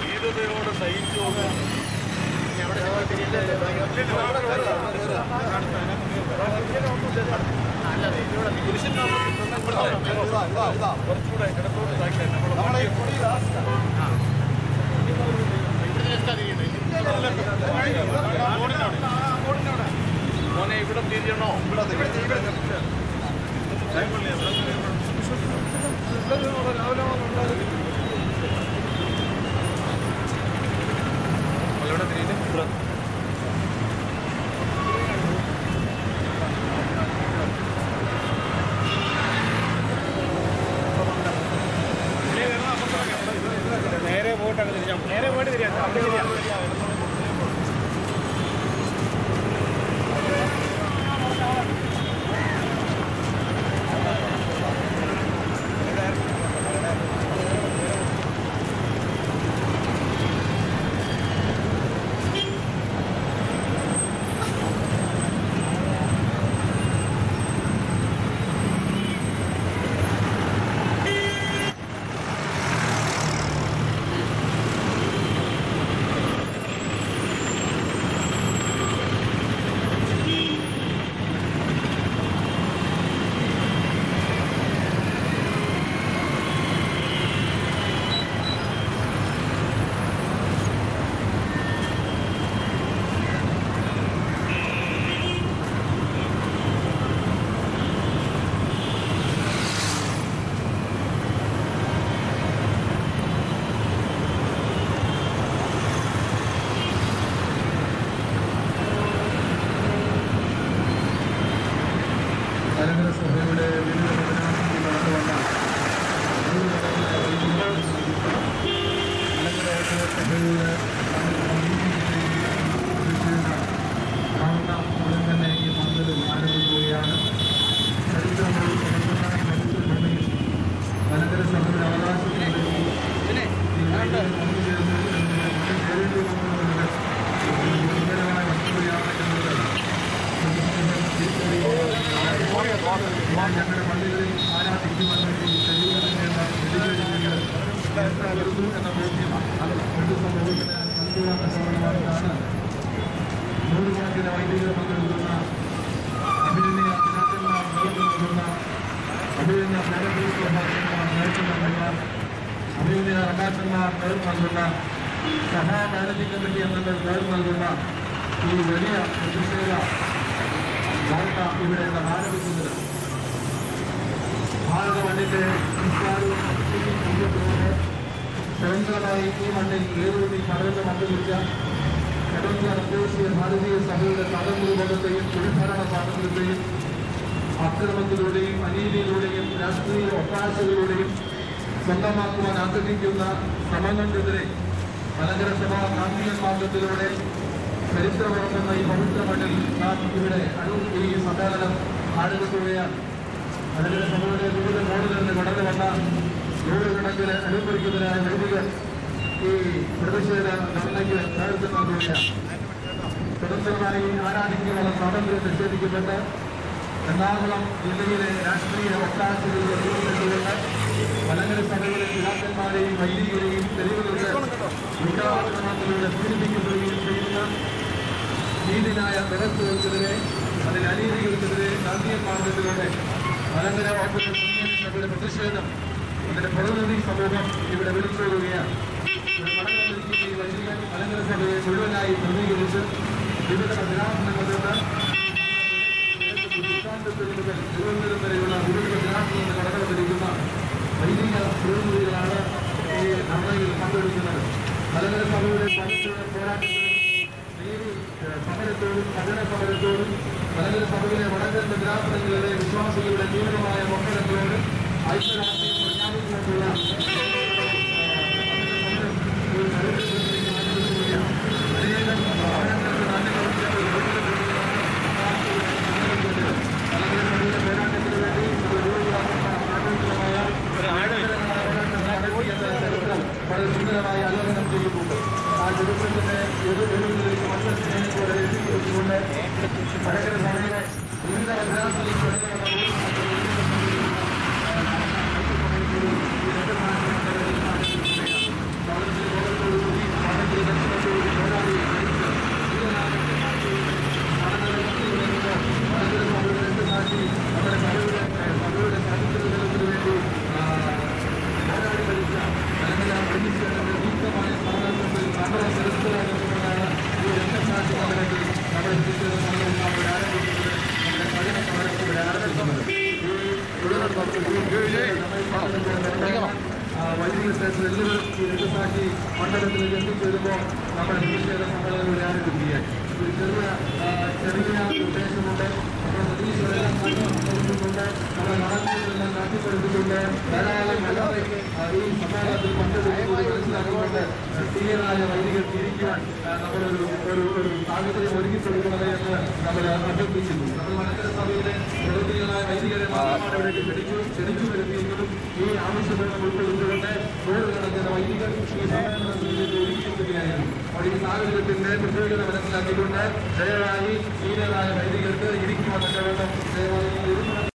ധീരതയോടെ സഹിച്ചു. കുറച്ചുകൂടെ കിടത്തോട്ട് മോനെ ഇവിടെ തിരിയണോ? നേരെ പോയിട്ടാണ് തിരിഞ്ഞാൽ നേരെ പോയിട്ട് തിരിയാം. ഞങ്ങളുടെ പള്ളികളിൽ ആരാധിക്കുവാൻ വേണ്ടി എന്ന ബോധ്യമാണ് സമൂഹത്തിന് നൽകുവാൻ കാരണമായിട്ടാണ് നൂറുകണക്കിന് വൈദികർ പങ്കെടുക്കുന്ന അഭിനന്ദ പിതാക്കന്മാർ നൽകുന്ന അഭിനന്ദ നേതൃത്വന്മാർ നേതൃത്വം നൽകുന്ന അഭിനന്ദ റണ്ടാക്കന്മാർ നേതൃത്വം നൽകുന്ന സഭാ മാനേജിംഗ് കമ്മിറ്റി അംഗങ്ങൾ നേതൃത്വം നൽകുന്ന ഈ വലിയ പ്രതിഷേധ വാർത്ത ഇവിടെ ആരംഭിക്കുന്നത് ഭാരത മണ്ണിന്റെ സംസ്കാരവും സ്വതന്ത്രമായി ഈ മണ്ണിൽ ഏറുകൂടി പടർന്ന് പങ്കുവച്ച കടന്ന അന്തേഷ്യ ഭാരതീയ സഭയുടെ സ്വാതന്ത്ര്യബോധത്തെയും കുടിഭരണ സ്വാതന്ത്ര്യത്തെയും അക്രമത്തിലൂടെയും അനീതിയിലൂടെയും രാഷ്ട്രീയ ഒത്താശകളിലൂടെയും സ്വന്തമാക്കുവാൻ ആഗ്രഹിക്കുന്ന ശ്രമങ്ങൾക്കെതിരെ മലങ്കര സഭ ഗാന്ധിയൻ മാർഗത്തിലൂടെ ചരിത്രമുറങ്ങുന്ന ഈ പവിത്ര മണ്ണിൽ നാം ഇവിടെ ഈ സമ്മേളനം ആരംഭിക്കുകയാണ്. മലങ്കര സഭയുടെ വിവിധ മോഡുകളിൽ നിന്ന് കടന്നു വന്ന നൂറുകണക്കിന് അനുഭവിക്കുന്നതിനായ വൈദികർ ഈ പ്രതിഷേധ ധർണയ്ക്ക് നേതൃത്വം നൽകുകയാണ്. സ്വതന്ത്രമായി ആരാധിക്കാനുള്ള സ്വാതന്ത്ര്യം നിഷേധിക്കപ്പെട്ട് എറണാകുളം ജില്ലയിലെ രാഷ്ട്രീയ ഒത്താശകളിൽ എത്തിപ്പെട്ടുകൊണ്ട് മലങ്കര സഭയിലെ പിതാക്കന്മാരെയും വൈദികരെയും തെരുവുകളുടെ ഗുണ്ടാക്രമണത്തിലൂടെ പീഡിപ്പിക്കപ്പെടുകയും ചെയ്യുന്ന നീതിന്യായ വ്യവസ്ഥകൾക്കെതിരെ അതിൽ അനീതികൾക്കെതിരെ ഗാന്ധിയൻ മാർഗത്തിലൂടെ മലങ്കര സഭയുടെ പ്രതിഷേധം അതിന്റെ പ്രതിനിധി സമൂഹം ഇവിടെ വിളിച്ചോടുകയാണ്. ഈ വൈദികൻ മലങ്കര സഭയെ മുഴുവനായി പ്രതികരിച്ച് വിവിധ ഗ്രാമങ്ങളിലുള്ള തിരുവനന്തപുരം വരെയുള്ള വിവിധ ഗ്രാമങ്ങളിൽ നിന്ന് കടന്നു വന്നിരിക്കുന്ന വൈദിക പ്രതിനിധികളാണ് ഈ ധർണയിൽ പങ്കെടുക്കുന്നത്. മലങ്കര സഭയുടെ പോരാട്ടത്തിലും സമരത്തോടും ഭജന സമരത്തോടും മലങ്കര സഭയിലെ വടക്കൻ ഗ്രാമങ്ങളിലെ വിശ്വാസികളുടെ തീവ്രമായ മക്കളത്തോടും ഐക്യരാഷ്ട്രീയം പ്രഖ്യാപിച്ചുകൊണ്ടുള്ള അനേകം ഭവനങ്ങൾക്ക് നല്ല മലങ്കര സഭയുടെ പോരാട്ടത്തിന് വേണ്ടി വളരെ സുന്ദരമായി ആലോചന ചെയ്യുന്നുണ്ട്. ആ ചരിത്രത്തിന്റെ എതിർകളിലേക്ക് മറ്റൊരു സ്നേഹത്തോടെ എത്തിച്ചുകൊണ്ട് മലങ്കര സഭയുടെ വിവിധ അഭ്യാസങ്ങളിൽ വൈദിക സ്റ്റേഷൻ എല്ലാവരും ഈ രക്തസാക്ഷി മണ്ഡലത്തിലേക്ക് എത്തിച്ചേരുമ്പോൾ നമ്മുടെ പ്രതിഷേധ സമ്മേളനം ആരംഭിക്കുകയാണ്. ഒരു ചെറിയ ഉദ്ദേശമുണ്ട്. നമ്മുടെ പ്രതീക്ഷകളെല്ലാം സംഘടിപ്പിച്ചിട്ടുണ്ട്. നമ്മുടെ നടപടികളെല്ലാം നടത്തിപ്പെടുത്തിയിട്ടുണ്ട്. ധാരാളം എല്ലാവരും ഈ സമ്മേളനത്തിൽ പങ്കെടുക്കുന്നത് മനസ്സിലാക്കുന്നുണ്ട്. ക്രിസ്തീയരായ വൈദികർക്ക് ഇരിക്കുവാൻ നമ്മളൊരു സാഹചര്യം ഒരുക്കിക്കൊടുക്കണമേ എന്ന് നമ്മൾ അഭ്യർത്ഥിക്കുന്നു. നമ്മൾ മലങ്കര സഭയിലെ പ്രവൃത്തികളായ വൈദികരെ മാത്രമാണ് ഇവിടേക്ക് ക്ഷണിച്ചു വരുത്തിയെങ്കിലും ഈ ആവശ്യപ്പെടൽ ഉൾക്കൊള്ളുന്നുകൊണ്ട് നൂറുകണക്കിന് വൈദികർ ഈ സമ്മേളനത്തിലേക്ക് ഒരുക്കിയിരിക്കുകയായിരുന്നു. അപ്പോൾ ഈ സാഹചര്യത്തിന്റെ പ്രത്യേകത മനസ്സിലാക്കിക്കൊണ്ട് ദയവായി സീനിയറായ വൈദികർക്ക് ഇരിക്കുവാനൊക്കെ വേണം.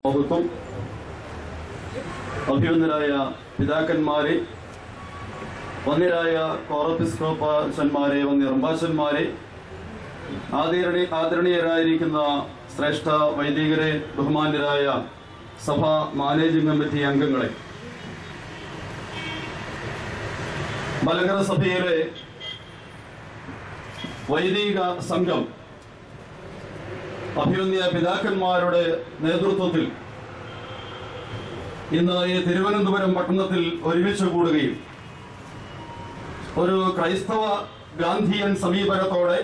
മഹത്വം. അഭിനന്ദരായ പിതാക്കന്മാരെ, വന്യരായ കോറപ്പിസ്കോപ്പച്ചന്മാരെ, വന്യർമ്പാച്ചന്മാരെ, ആദരണീയരായിരിക്കുന്ന ശ്രേഷ്ഠ വൈദികരെ, ബഹുമാന്യരായ സഭാ മാനേജിംഗ് കമ്മിറ്റി അംഗങ്ങളെ, മലങ്കര സഭയിലെ വൈദിക സംഘം അഭിനന്ദ പിതാക്കന്മാരുടെ നേതൃത്വത്തിൽ ഇന്ന് ഈ തിരുവനന്തപുരം പട്ടണത്തിൽ ഒരുമിച്ച് കൂടുകയും ഒരു ക്രൈസ്തവ ഗാന്ധിയൻ സമീപനത്തോടെ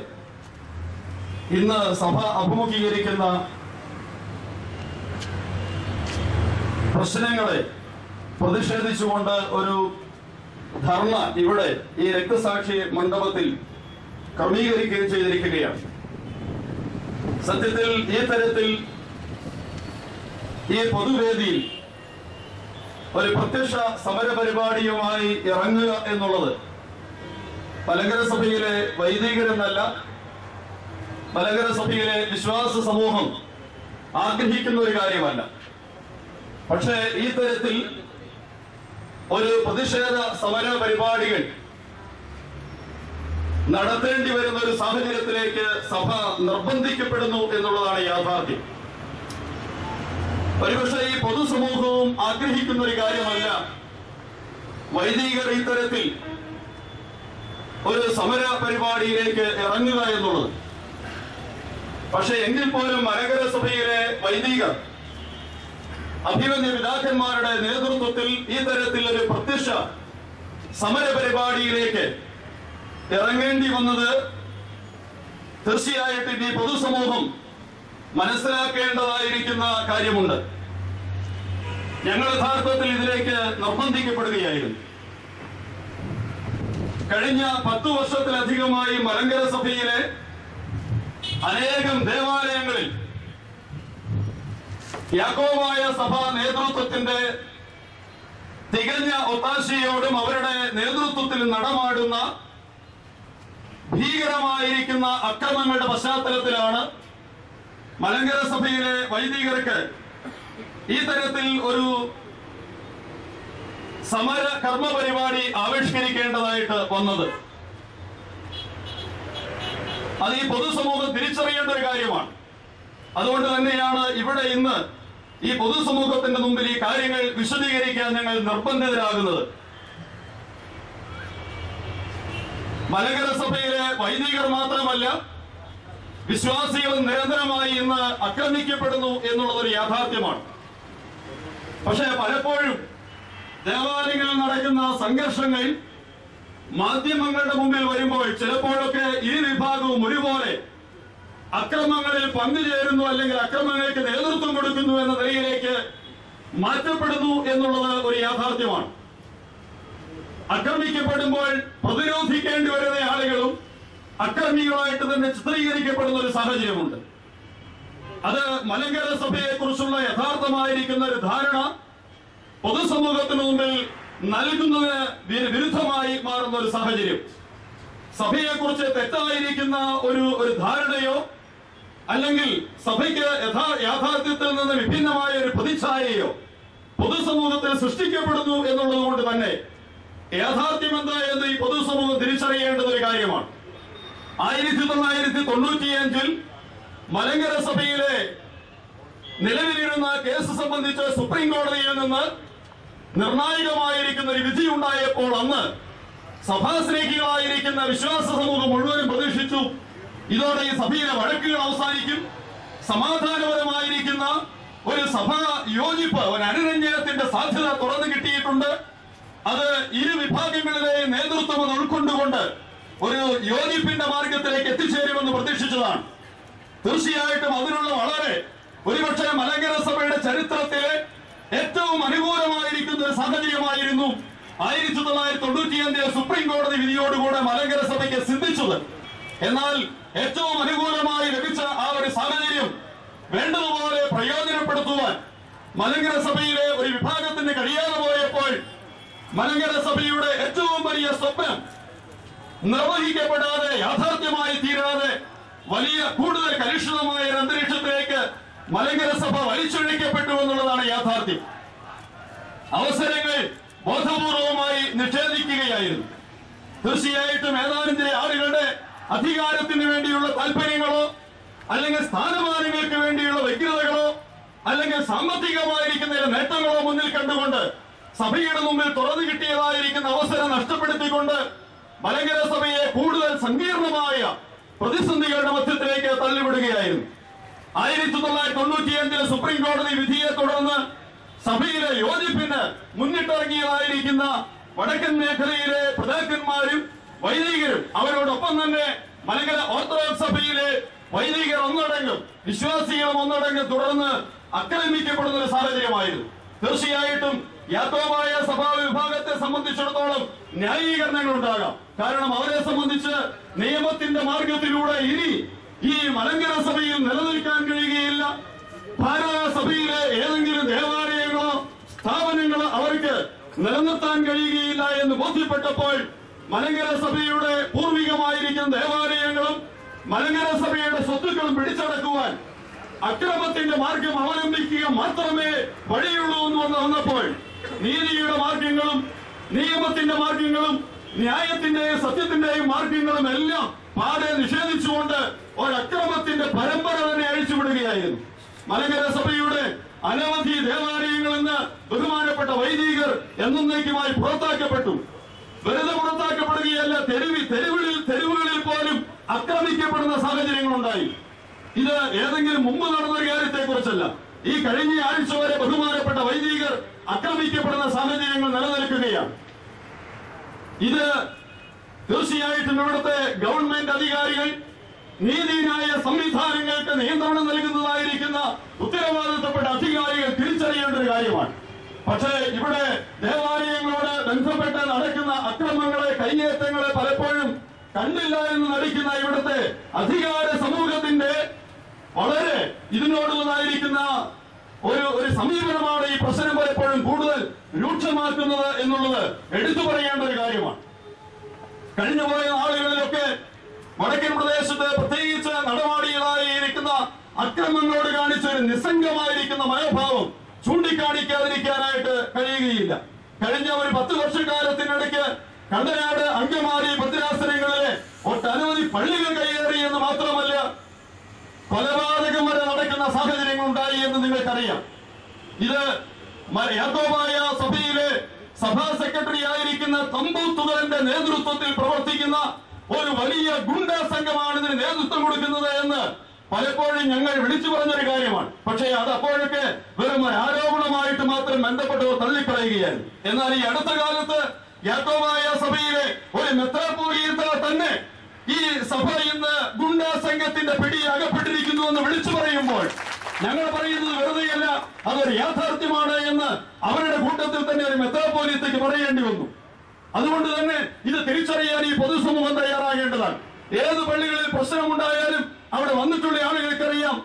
ഇന്ന് സഭ അഭിമുഖീകരിക്കുന്ന പ്രശ്നങ്ങളെ പ്രതിഷേധിച്ചുകൊണ്ട് ഒരു ധർണ ഇവിടെ ഈ രക്തസാക്ഷി മണ്ഡപത്തിൽ ക്രമീകരിക്കുകയും ചെയ്തിരിക്കുകയാണ്. സത്യത്തിൽ ഈ തരത്തിൽ ഈ പൊതുവേദിയിൽ ഒരു പ്രത്യക്ഷ സമര പരിപാടിയുമായി ഇറങ്ങുക എന്നുള്ളത് മലങ്കര സഭയിലെ വൈദികരെന്നല്ല, മലങ്കര സഭയിലെ വിശ്വാസ സമൂഹം ആഗ്രഹിക്കുന്ന ഒരു കാര്യമല്ല. പക്ഷേ ഈ തരത്തിൽ ഒരു പ്രതിഷേധ സമര പരിപാടികൾ നടത്തേണ്ടി വരുന്ന ഒരു സാഹചര്യത്തിലേക്ക് സഭ നിർബന്ധിക്കപ്പെടുന്നു എന്നുള്ളതാണ് യാഥാർത്ഥ്യം. ഒരുപക്ഷെ ഈ പൊതുസമൂഹവും ആഗ്രഹിക്കുന്ന ഒരു കാര്യമല്ല വൈദികർ ഇത്തരത്തിൽ ഒരു സമര പരിപാടിയിലേക്ക് ഇറങ്ങുക എന്നുള്ളത്. പക്ഷെ എങ്കിൽ പോലും മലങ്കര സഭയിലെ വൈദികർ അഭിമന്യ പിതാക്കന്മാരുടെ നേതൃത്വത്തിൽ ഈ തരത്തിൽ ഒരു പ്രത്യക്ഷ സമര പരിപാടിയിലേക്ക് ഇറങ്ങേണ്ടി വന്നത് തീർച്ചയായിട്ടും ഈ പൊതുസമൂഹം മനസ്സിലാക്കേണ്ടതായിരിക്കുന്ന കാര്യമുണ്ട്. ഞങ്ങൾ യഥാർത്ഥത്തിൽ ഇതിലേക്ക് നിർബന്ധിക്കപ്പെടുകയായിരുന്നു. കഴിഞ്ഞ 10 വർഷത്തിലധികമായി മലങ്കര സഭയിലെ അനേകം ദേവാലയങ്ങളിൽ യാക്കോബായ സഭാ നേതൃത്വത്തിന്റെ തികഞ്ഞ ഒത്താശയോടും അവരുടെ നേതൃത്വത്തിൽ നടമാടുന്ന ഭീകരമായിരിക്കുന്ന അക്രമങ്ങളുടെ പശ്ചാത്തലത്തിലാണ് മലങ്കര സഭയിലെ വൈദികർക്ക് ഈ തരത്തിൽ ഒരു സമര കർമ്മ പരിപാടി ആവിഷ്കരിക്കേണ്ടതായിട്ട് വന്നത്. അത് ഈ പൊതുസമൂഹം തിരിച്ചറിയേണ്ട ഒരു കാര്യമാണ്. അതുകൊണ്ട് തന്നെയാണ് ഇവിടെ ഇന്ന് ഈ പൊതുസമൂഹത്തിന്റെ മുമ്പിൽ ഈ കാര്യങ്ങൾ വിശദീകരിക്കാൻ ഞങ്ങൾ നിർബന്ധിതരാകുന്നത്. മലങ്കര സഭയിലെ വൈദികർ മാത്രമല്ല, വിശ്വാസികൾ നിരന്തരമായി ഇന്ന് ആക്രമിക്കപ്പെടുന്നു എന്നുള്ളതൊരു യാഥാർത്ഥ്യമാണ്. പക്ഷേ പലപ്പോഴും ദേവാലയങ്ങളിൽ നടക്കുന്ന സംഘർഷങ്ങൾ മാധ്യമങ്ങളുടെ മുമ്പിൽ വരുമ്പോൾ ചിലപ്പോഴൊക്കെ ഇരു വിഭാഗവും ഒരുപോലെ അക്രമങ്ങളിൽ പങ്കുചേരുന്നു, അല്ലെങ്കിൽ അക്രമങ്ങൾക്ക് നേതൃത്വം കൊടുക്കുന്നു എന്ന നിലയിലേക്ക് മാറ്റപ്പെടുന്നു എന്നുള്ളത് ഒരു യാഥാർത്ഥ്യമാണ്. ആക്രമിക്കപ്പെടുമ്പോൾ പ്രതിരോധിക്കേണ്ടി വരുന്ന ആളുകളും അക്രമികളായിട്ട് തന്നെ ചിത്രീകരിക്കപ്പെടുന്ന ഒരു സാഹചര്യമുണ്ട്. അത് മലങ്കര സഭയെ കുറിച്ചുള്ള യഥാർത്ഥമായിരിക്കുന്ന ഒരു ധാരണ പൊതുസമൂഹത്തിന് മുമ്പിൽ നൽകുന്നതിന് വിരുദ്ധമായി മാറുന്ന ഒരു സാഹചര്യം. സഭയെ കുറിച്ച് തെറ്റായിരിക്കുന്ന ഒരു ധാരണയോ അല്ലെങ്കിൽ സഭയ്ക്ക് യാഥാർത്ഥ്യത്തിൽ നിന്ന് വിഭിന്നമായ ഒരു പ്രതിച്ഛായയോ പൊതുസമൂഹത്തിൽ സൃഷ്ടിക്കപ്പെടുന്നു എന്നുള്ളത് കൊണ്ട് തന്നെ യാഥാർത്ഥ്യം എന്താ എന്ന് ഈ പൊതുസമൂഹം തിരിച്ചറിയേണ്ടത് ഒരു കാര്യമാണ്. 1995 മലങ്കര സഭയിലെ നിലവിലിരുന്ന കേസ് സംബന്ധിച്ച് സുപ്രീം കോടതിയിൽ നിന്ന് നിർണായകമായിരിക്കുന്ന ഒരു വിധി ഉണ്ടായപ്പോൾ അന്ന് സഭാസ്നേഹികളായിരിക്കുന്ന വിശ്വാസ സമൂഹം മുഴുവനും പ്രതീക്ഷിച്ചു, ഇതോടെ ഈ സഭയിലെ വഴക്കുകൾ അവസാനിക്കും, സമാധാനപരമായിരിക്കുന്ന ഒരു സഭാ യോജിപ്പ്, ഒരു അനുരഞ്ജനത്തിന്റെ സാധ്യത തുറന്നു കിട്ടിയിട്ടുണ്ട്. അത് ഇരു വിഭാഗങ്ങളിലെയും നേതൃത്വം അത് ഉൾക്കൊണ്ടുകൊണ്ട് ഒരു യോജിപ്പിന്റെ മാർഗത്തിലേക്ക് എത്തിച്ചേരുമെന്ന് പ്രതീക്ഷിച്ചതാണ്. തീർച്ചയായിട്ടും അതിനുള്ള വളരെ ഒരുപക്ഷെ മലങ്കര സഭയുടെ ചരിത്രത്തിലെ ഏറ്റവും അനുകൂലമായിരിക്കുന്ന ഒരു സാഹചര്യമായിരുന്നു 1995 സുപ്രീം കോടതി വിധിയോടുകൂടെ മലങ്കര സഭയ്ക്ക് സിദ്ധിച്ചത്. എന്നാൽ ഏറ്റവും അനുകൂലമായി ലഭിച്ച ആ ഒരു സാഹചര്യം വേണ്ടതുപോലെ പ്രയോജനപ്പെടുത്തുവാൻ മലങ്കര സഭയിലെ ഒരു വിഭാഗത്തിന് കഴിയാതെ പോയപ്പോൾ മലങ്കര സഭയുടെ ഏറ്റവും വലിയ സ്വപ്നം നിർവഹിക്കപ്പെടാതെ യാഥാർത്ഥ്യമായി തീരാതെ വലിയ കൂടുതൽ കലുഷിതമായ ഒരു അന്തരീക്ഷത്തിലേക്ക് മലങ്കര സഭ വലിച്ചൊഴിക്കപ്പെട്ടു എന്നുള്ളതാണ് യാഥാർത്ഥ്യം. അവസരങ്ങൾ ബോധപൂർവമായി നിഷേധിക്കുകയായിരുന്നു. തീർച്ചയായിട്ടും ഏതാനും ചില ആളുകളുടെ അധികാരത്തിന് വേണ്ടിയുള്ള താല്പര്യങ്ങളോ അല്ലെങ്കിൽ സ്ഥാനമാനങ്ങൾക്ക് വേണ്ടിയുള്ള വ്യഗ്രതകളോ അല്ലെങ്കിൽ സാമ്പത്തികമായിരിക്കുന്ന നേട്ടങ്ങളോ മുന്നിൽ കണ്ടുകൊണ്ട് സഭയുടെ മുമ്പിൽ തുറന്നു കിട്ടിയതായിരിക്കുന്ന അവസരം നഷ്ടപ്പെടുത്തിക്കൊണ്ട് മലങ്കര സഭയെ കൂടുതൽ സങ്കീർണമായ പ്രതിസന്ധികളുടെ മധ്യത്തിലേക്ക് തള്ളിവിടുകയായിരുന്നു. 1995 സുപ്രീം കോടതി വിധിയെ തുടർന്ന് സഭയിലെ യോജിപ്പിന് മുന്നിട്ടിറങ്ങിയതായിരിക്കുന്ന വടക്കൻ മേഖലയിലെ പ്രധാക്കന്മാരും വൈദികരും അവരോടൊപ്പം തന്നെ മലങ്കര ഓർത്തഡോക്സ് സഭയിലെ വൈദികർ ഒന്നടങ്കം വിശ്വാസികളും ഒന്നടങ്കം തുടർന്ന് ആക്രമിക്കപ്പെടുന്ന ഒരു സാഹചര്യമായിരുന്നു. തീർച്ചയായിട്ടും യാക്കോബായ സഭാ വിഭാഗത്തെ സംബന്ധിച്ചിടത്തോളം ന്യായീകരണങ്ങൾ ഉണ്ടാകാം. കാരണം അവരെ സംബന്ധിച്ച് നിയമത്തിന്റെ മാർഗത്തിലൂടെ ഇനി ഈ മലങ്കര സഭയിൽ നിലനിൽക്കാൻ കഴിയുകയില്ല. ഭാരത സഭയിലെ ഏതെങ്കിലും ദേവാലയങ്ങളോ സ്ഥാപനങ്ങളോ അവർക്ക് നിലനിർത്താൻ കഴിയുകയില്ല എന്ന് ബോധ്യപ്പെട്ടപ്പോൾ മലങ്കര സഭയുടെ പൂർവികമായിരിക്കുന്ന ദേവാലയങ്ങളും മലങ്കര സഭയുടെ സ്വത്തുക്കളും പിടിച്ചടക്കുവാൻ അക്രമത്തിന്റെ മാർഗം അവലംബിക്കുക മാത്രമേ വഴിയുള്ളൂ എന്ന് വന്നപ്പോൾ നീതിയുടെ മാർഗങ്ങളും നിയമത്തിന്റെ മാർഗങ്ങളും ന്യായത്തിന്റെയും സത്യത്തിന്റെയും മാർഗങ്ങളും എല്ലാം പാടെ നിഷേധിച്ചുകൊണ്ട് ഒരക്രമത്തിന്റെ പരമ്പര തന്നെ അഴിച്ചുവിടുകയായിരുന്നു. മലങ്കര സഭയുടെ അനവധി ദേവാലയങ്ങളിൽ നിന്ന് ബഹുമാനപ്പെട്ട വൈദികർ എന്നേക്കുമായി പുറത്താക്കപ്പെട്ടു. വെറുതെ പുറത്താക്കപ്പെടുകയല്ല, തെരുവുകളിൽ പോലും ആക്രമിക്കപ്പെടുന്ന സാഹചര്യങ്ങളുണ്ടായി. ഇത് ഏതെങ്കിലും മുമ്പ് നടന്നൊരു കാര്യത്തെ കുറിച്ചല്ല. ഈ കഴിഞ്ഞ ആഴ്ച വരെ ബഹുമാനപ്പെട്ട വൈദികർ ആക്രമിക്കപ്പെടുന്ന സാഹചര്യങ്ങൾ നിലനിൽക്കുകയാണ്. ഇത് തീർച്ചയായിട്ടും ഇവിടുത്തെ ഗവൺമെന്റ് അധികാരികൾ നീതിന്യായ സംവിധാനങ്ങൾക്ക് നിയന്ത്രണം നൽകുന്നതായിരിക്കുന്ന ഉത്തരവാദിത്തപ്പെട്ട അധികാരികൾ തിരിച്ചറിയേണ്ട ഒരു കാര്യമാണ്. പക്ഷേ ഇവിടെ ദേവാലയങ്ങളോട് ബന്ധപ്പെട്ട് നടക്കുന്ന അക്രമങ്ങളെ, കയ്യേറ്റങ്ങളെ പലപ്പോഴും കണ്ടില്ല എന്ന് നടിക്കുന്ന ഇവിടുത്തെ അധികാര സമൂഹത്തിന്റെ വളരെ ഇതിനോടുള്ളതായിരിക്കുന്ന ഒരു സമീപനമാണ് ഈ പ്രശ്നം പലപ്പോഴും കൂടുതൽ രൂക്ഷമാക്കുന്നത് എന്നുള്ളത് എടുത്തു പറയേണ്ട ഒരു കാര്യമാണ്. കഴിഞ്ഞുപോയ നാളുകളിലൊക്കെ വടക്കൻ പ്രദേശത്ത് പ്രത്യേകിച്ച് നടപാടികളായിരിക്കുന്ന അക്രമങ്ങളോട് കാണിച്ച ഒരു നിസ്സംഗമായിരിക്കുന്ന മനോഭാവം ചൂണ്ടിക്കാണിക്കാതിരിക്കാനായിട്ട് കഴിയുകയില്ല. കഴിഞ്ഞ ഒരു 10 വർഷക്കാലത്തിനിടയ്ക്ക് കണ്ടനാട്, അങ്കമാലി, ഭദ്രാസനങ്ങളിലെ ഒട്ടനവധി പള്ളികൾ കയ്യേറി എന്ന് മാത്രമല്ല കൊലപാതകം വരെ നടക്കുന്ന സാഹചര്യങ്ങൾ ഉണ്ടായി എന്ന് നിങ്ങൾക്കറിയാം. ഇത് യാക്കോബായ സഭയിലെ സഭാ സെക്രട്ടറി ആയിരിക്കുന്ന തമ്പൂത്തുകലിന്റെ നേതൃത്വത്തിൽ പ്രവർത്തിക്കുന്ന ഒരു വലിയ ഗുണ്ടാ സംഘമാണ് ഇതിന് നേതൃത്വം കൊടുക്കുന്നത് എന്ന് പലപ്പോഴും ഞങ്ങൾ വിളിച്ചു പറഞ്ഞൊരു കാര്യമാണ്. പക്ഷേ അത് അപ്പോഴൊക്കെ വെറും ഒരു ആരോപണമായിട്ട് മാത്രം ബന്ധപ്പെട്ടവർ തള്ളിക്കളയുകയായിരുന്നു. എന്നാൽ ഈ അടുത്ത കാലത്ത് യാക്കോബായ സഭയിലെ ഒരു മെത്രാപ്പോലീത്ത തന്നെ ഈ സഭ ഇന്ന് ഗുണ്ടാ സംഘത്തിന്റെ പിടി അകപ്പെട്ടിരിക്കുന്നു എന്ന് വിളിച്ചു പറയുമ്പോൾ ഞങ്ങൾ പറയുന്നത് വെറുതെയല്ല, അതൊരു യാഥാർത്ഥ്യമാണ് എന്ന് അവരുടെ കൂട്ടത്തിൽ തന്നെ ഒരു മെത്രാപ്പോലീത്തയ്ക്ക് പറയേണ്ടി വന്നു. അതുകൊണ്ട് തന്നെ ഇത് തിരിച്ചറിയാൻ ഈ പൊതുസമൂഹം തയ്യാറാകേണ്ടതാണ്. ഏത് പള്ളികളിൽ പ്രശ്നമുണ്ടായാലും അവിടെ വന്നിട്ടുള്ള ആളുകൾക്കറിയാം,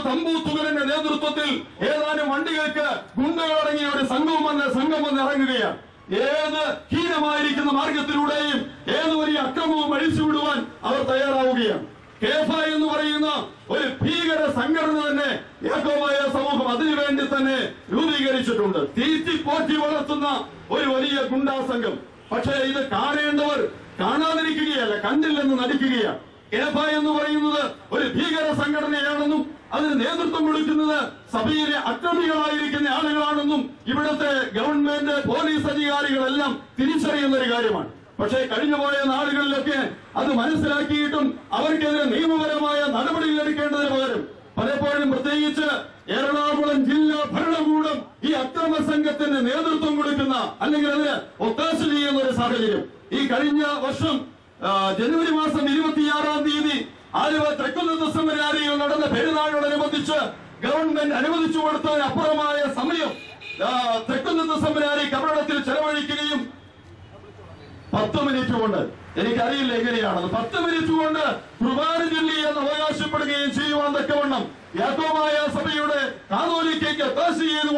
തമ്പൂത്തുകലിന്റെ നേതൃത്വത്തിൽ ഏതാനും വണ്ടികൾക്ക് ഗുണ്ടകളടങ്ങിയ ഒരു സംഘം വന്ന് ഇറങ്ങുകയാണ്. ഏത് ഹീനമായിരിക്കുന്ന മാർഗത്തിലൂടെയും ഏത് വലിയ അക്രമവും അഴിച്ചുവിടുവാൻ അവർ തയ്യാറാവുകയാണ്. കേഫ എന്ന് പറയുന്ന ഒരു ഭീകര സംഘടന തന്നെ യാക്കോബായ സമൂഹം അതിനുവേണ്ടി തന്നെ രൂപീകരിച്ചിട്ടുണ്ട്. തീറ്റിപ്പോറ്റി വളർത്തുന്ന ഒരു വലിയ ഗുണ്ടാ സംഘം. പക്ഷേ ഇത് കാണേണ്ടവർ കാണാതിരിക്കുകയല്ല, കണ്ടില്ലെന്ന് നടിക്കുകയാണ്. കേഫ എന്ന് പറയുന്നത് ഒരു ഭീകര സംഘടനയാണെന്നും അതിന് നേതൃത്വം കൊടുക്കുന്നത് സഭയിലെ അക്രമികളായിരിക്കുന്ന ആളുകളാണെന്നും ഇവിടുത്തെ ഗവൺമെന്റ്, പോലീസ് അധികാരികളെല്ലാം തിരിച്ചറിയുന്ന ഒരു കാര്യമാണ്. പക്ഷേ കഴിഞ്ഞുപോയ നാളുകളിലൊക്കെ അത് മനസ്സിലാക്കിയിട്ടും അവർക്കെതിരെ നിയമപരമായ നടപടികൾ എടുക്കേണ്ടതിന് പകരം പലപ്പോഴും പ്രത്യേകിച്ച് എറണാകുളം ജില്ലാ ഭരണകൂടം ഈ അക്രമ സംഘത്തിന് നേതൃത്വം കൊടുക്കുന്ന അല്ലെങ്കിൽ അതിന് ഒത്താശ ചെയ്യുന്ന ഒരു സാഹചര്യം. ഈ കഴിഞ്ഞ വർഷം ജനുവരി മാസം 26-ാം തീയതി ആലുവ തൃക്കുന്നത്ത് സെമിനാരിയിൽ നടന്ന പെരുന്നാളിനോടനുബന്ധിച്ച് ഗവൺമെന്റ് അനുവദിച്ചു കൊടുത്തതിന് അപ്പുറമായ സമയം തൃക്കുന്നത്ത് സെമിനാരി കബറിടത്തിൽ ചെലവഴിക്കുകയും 10 മിനിറ്റ് കൊണ്ട്, എനിക്കറിയില്ല എങ്ങനെയാണെന്ന്, 10 മിനിറ്റ് കൊണ്ട് കുർബാന ചൊല്ലി എന്ന് അവകാശപ്പെടുകയും ചെയ്യുവാൻ തക്കവണ്ണം യാക്കോബായ സഭയുടെ കാതോലിക്കയ്ക്ക് ഒത്താശ ചെയ്ത്